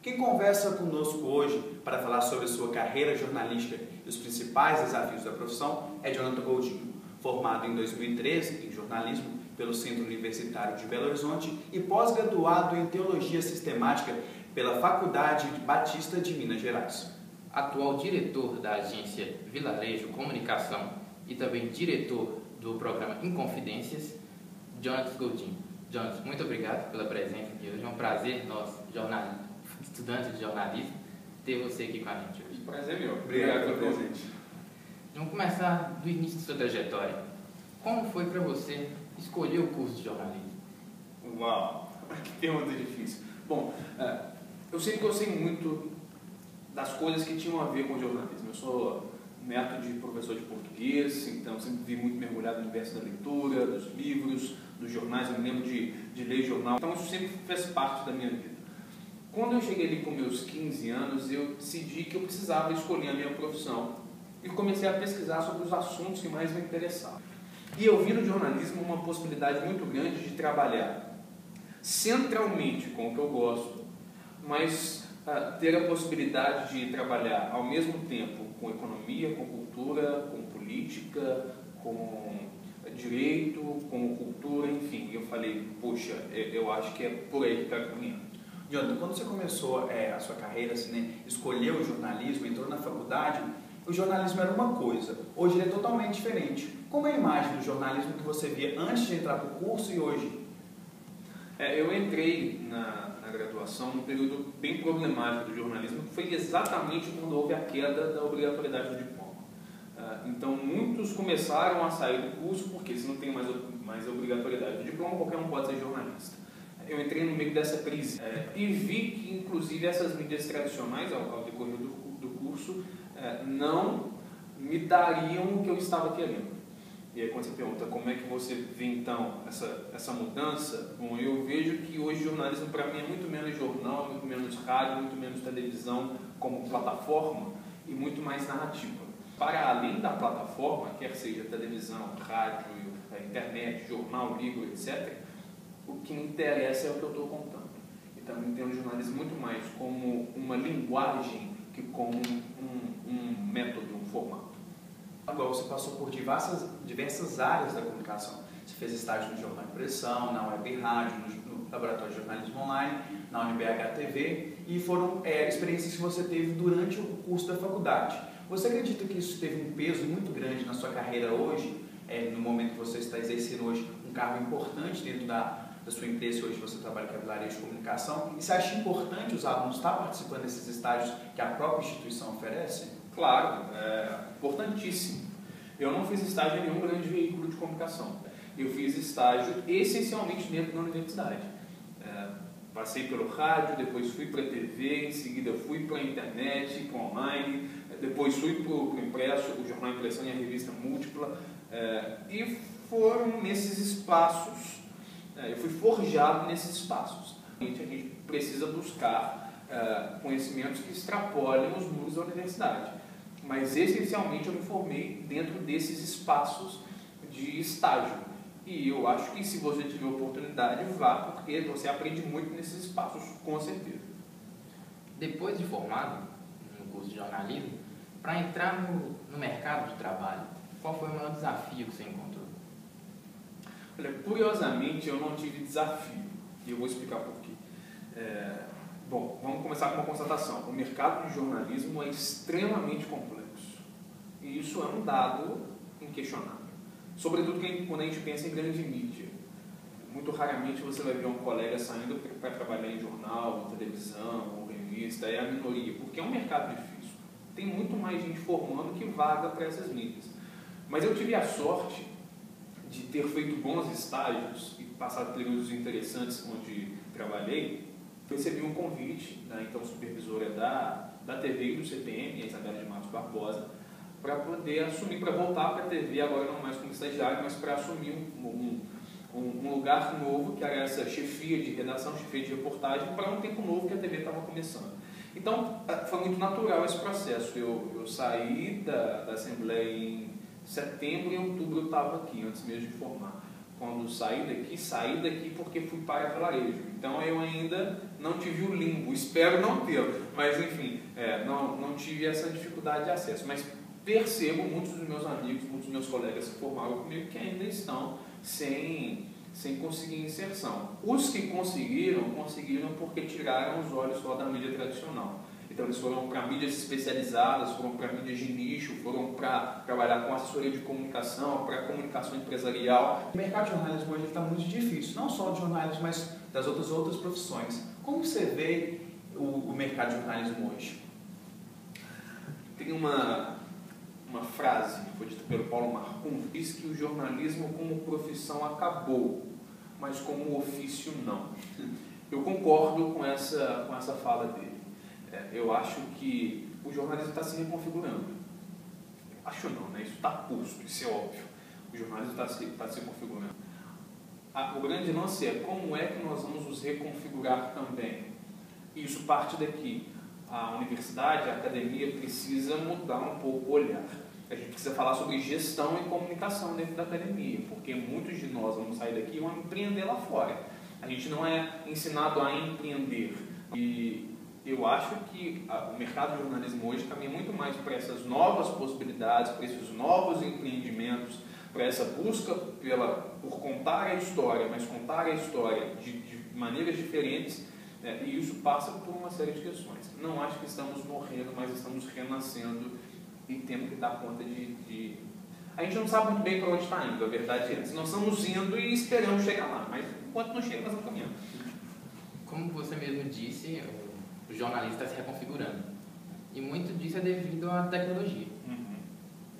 Quem conversa conosco hoje para falar sobre a sua carreira jornalística e os principais desafios da profissão é Jonathan Goldinho, formado em 2013 em jornalismo pelo Centro Universitário de Belo Horizonte e pós-graduado em Teologia Sistemática pela Faculdade Batista de Minas Gerais. Atual diretor da agência Vilarejo Comunicação e também diretor do programa Inconfidências, Jonathan Goldinho. Jonathan, muito obrigado pela presença aqui hoje. É um prazer, nós, estudantes de jornalismo, ter você aqui com a gente hoje. Prazer meu. Obrigado pelo presente. Vamos começar do início da sua trajetória. Como foi para você escolher o curso de jornalismo? Uau, que pergunta difícil. Bom, eu sempre gostei muito das coisas que tinham a ver com jornalismo. Eu sou neto de professor de português, então sempre vi muito mergulhado no universo da leitura, dos livros, dos jornais. Eu me lembro de ler jornal, então isso sempre fez parte da minha vida. Quando eu cheguei ali com meus 15 anos, eu decidi que eu precisava escolher a minha profissão e comecei a pesquisar sobre os assuntos que mais me interessavam. E eu vi no jornalismo uma possibilidade muito grande de trabalhar centralmente com o que eu gosto, mas ter a possibilidade de trabalhar ao mesmo tempo com economia, com cultura, com política, com direito, com cultura, enfim. E eu falei, poxa, eu acho que é por aí que está caminhando. Jonathan, quando você começou a sua carreira, assim, né, escolheu o jornalismo, entrou na faculdade, o jornalismo era uma coisa, hoje ele é totalmente diferente. Como é a imagem do jornalismo que você via antes de entrar para o curso e hoje? Eu entrei na graduação num período bem problemático do jornalismo, que foi exatamente quando houve a queda da obrigatoriedade do diploma. Então muitos começaram a sair do curso porque se não tem mais obrigatoriedade do diploma, qualquer um pode ser jornalista. Eu entrei no meio dessa crise e vi que inclusive essas mídias tradicionais ao decorrer do curso não me dariam o que eu estava querendo. E aí quando você pergunta como é que você vê então essa mudança, bom, eu vejo que hoje o jornalismo para mim é muito menos jornal, muito menos rádio, muito menos televisão como plataforma e muito mais narrativa. Para além da plataforma, quer seja televisão, rádio, internet, jornal, livro, etc., o que me interessa é o que eu estou contando. Então eu entendo o jornalismo muito mais como uma linguagem que como um método, um formato. Agora você passou por diversas áreas da comunicação. Você fez estágio no Jornal Impressão, na Web Rádio, no Laboratório de Jornalismo Online, na UniBH TV, e foram experiências que você teve durante o curso da faculdade. Você acredita que isso teve um peso muito grande na sua carreira hoje, no momento que você está exercendo hoje um cargo importante dentro da sua empresa, hoje você trabalha com a Vilarejo de Comunicação, e você acha importante os alunos estar participando desses estágios que a própria instituição oferece? Claro, importantíssimo. Eu não fiz estágio em nenhum grande veículo de comunicação. Eu fiz estágio essencialmente dentro da universidade. Passei pelo rádio, depois fui para a TV, em seguida fui para a internet, para o online, depois fui para o impresso, o Jornal Impressão e a revista Múltipla, e foram nesses espaços, eu fui forjado nesses espaços. A gente precisa buscar conhecimentos que extrapolem os muros da universidade. Mas essencialmente eu me formei dentro desses espaços de estágio. E eu acho que se você tiver oportunidade, vá, porque você aprende muito nesses espaços, com certeza. Depois de formado no curso de jornalismo, para entrar no mercado de trabalho, qual foi o maior desafio que você encontrou? Olha, curiosamente eu não tive desafio, e eu vou explicar por quê. Bom, vamos começar com uma constatação. O mercado de jornalismo é extremamente complexo. E isso é um dado inquestionável. Sobretudo quando a gente pensa em grande mídia. Muito raramente você vai ver um colega saindo para trabalhar em jornal, televisão, ou revista. É a minoria, porque é um mercado difícil. Tem muito mais gente formando que vaga para essas mídias. Mas eu tive a sorte de ter feito bons estágios e passado períodos interessantes onde trabalhei. Recebi um convite da então supervisora da TV e do CPM, a Isabela de Matos Barbosa, para poder assumir, para voltar para a TV, agora não mais como estagiário, mas para assumir um lugar novo, que era essa chefia de redação, chefia de reportagem, para um tempo novo que a TV estava começando. Então, foi muito natural esse processo. Eu saí da Assembleia em setembro e em outubro eu estava aqui, antes mesmo de formar. quando saí daqui porque fui para Vilarejo. Então eu ainda não tive o limbo, espero não tê-lo, mas enfim, não tive essa dificuldade de acesso. Mas percebo muitos dos meus amigos, muitos dos meus colegas que formaram comigo que ainda estão sem conseguir inserção. Os que conseguiram porque tiraram os olhos só da mídia tradicional. Então eles foram para mídias especializadas, foram para mídias de nicho, foram para trabalhar com assessoria de comunicação, para comunicação empresarial. O mercado de jornalismo hoje está muito difícil, não só de jornalismo, mas das outras profissões. Como você vê o mercado de jornalismo hoje? Tem uma frase que foi dita pelo Paulo Marcum, que diz que o jornalismo como profissão acabou, mas como ofício não. Eu concordo com essa fala dele. Eu acho que o jornalismo está se reconfigurando. Acho não, né? Isso está posto, isso é óbvio. O jornalismo está se configurando. O grande lance é como é que nós vamos nos reconfigurar também. E isso parte daqui. A universidade, a academia precisa mudar um pouco o olhar. A gente precisa falar sobre gestão e comunicação dentro da academia, porque muitos de nós vamos sair daqui e vão empreender lá fora. A gente não é ensinado a empreender. E eu acho que o mercado de jornalismo hoje caminha muito mais para essas novas possibilidades, para esses novos empreendimentos, para essa busca por contar a história, mas contar a história de maneiras diferentes, e isso passa por uma série de questões. Não acho que estamos morrendo, mas estamos renascendo e temos que dar conta de... A gente não sabe muito bem para onde está indo, a verdade é essa. Nós estamos indo e esperamos chegar lá, mas enquanto não chega, nós vamos caminhando. Como você mesmo disse, o jornalismo está se reconfigurando. E muito disso é devido à tecnologia. Uhum.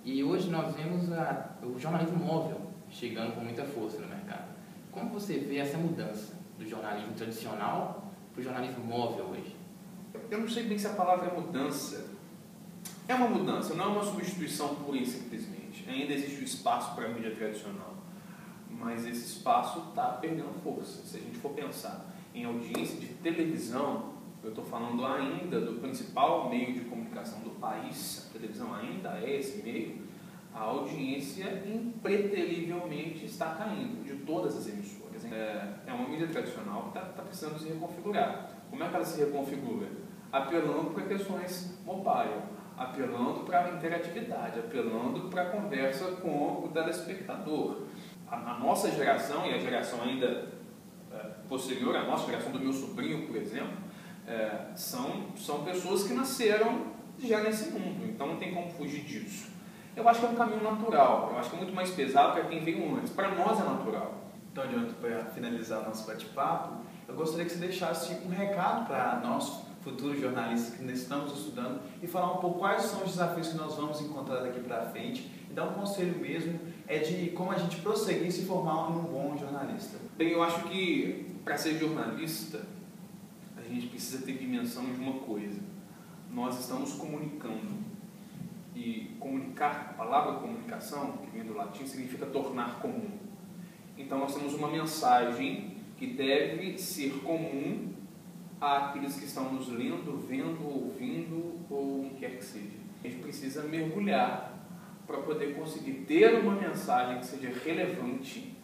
E hoje nós vemos o jornalismo móvel chegando com muita força no mercado. Como você vê essa mudança do jornalismo tradicional para o jornalismo móvel hoje? Eu não sei bem se a palavra é mudança. É uma mudança, não é uma substituição pura e simplesmente. Ainda existe o espaço para a mídia tradicional. Mas esse espaço está perdendo força. Se a gente for pensar em audiência de televisão, eu estou falando ainda do principal meio de comunicação do país, a televisão ainda é esse meio, a audiência impreterivelmente está caindo, de todas as emissoras. É uma mídia tradicional que está precisando se reconfigurar. Como é que ela se reconfigura? Apelando para questões mobile, apelando para a interatividade, apelando para a conversa com o telespectador. A nossa geração, e a geração ainda posterior, a nossa geração do meu sobrinho, por exemplo, são pessoas que nasceram já nesse mundo, então não tem como fugir disso. Eu acho que é um caminho natural, eu acho que é muito mais pesado para quem veio antes. Para nós é natural. Então, Jonathan, para finalizar nosso bate-papo, eu gostaria que você deixasse um recado para nós, futuros jornalistas que ainda estamos estudando, e falar um pouco quais são os desafios que nós vamos encontrar daqui para frente, e dar um conselho mesmo de como a gente prosseguir e se formar um bom jornalista. Bem, eu acho que para ser jornalista, a gente precisa ter dimensão de uma coisa. Nós estamos comunicando. E comunicar, a palavra comunicação, que vem do latim, significa tornar comum. Então nós temos uma mensagem que deve ser comum àqueles que estão nos lendo, vendo, ouvindo ou o que quer que seja. A gente precisa mergulhar para poder conseguir ter uma mensagem que seja relevante,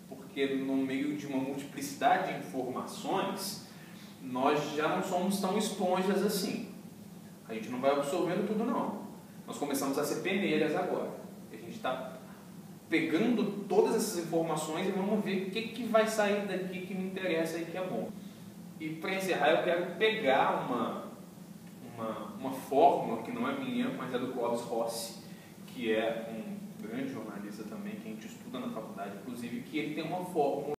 porque no meio de uma multiplicidade de informações, nós já não somos tão esponjas assim. A gente não vai absorvendo tudo não. Nós começamos a ser peneiras agora. A gente está pegando todas essas informações e vamos ver o que vai sair daqui que me interessa e que é bom. E para encerrar, eu quero pegar uma fórmula que não é minha, mas é do Clóvis Rossi, que é um grande jornalista também, que a gente estuda na faculdade, inclusive, que ele tem uma fórmula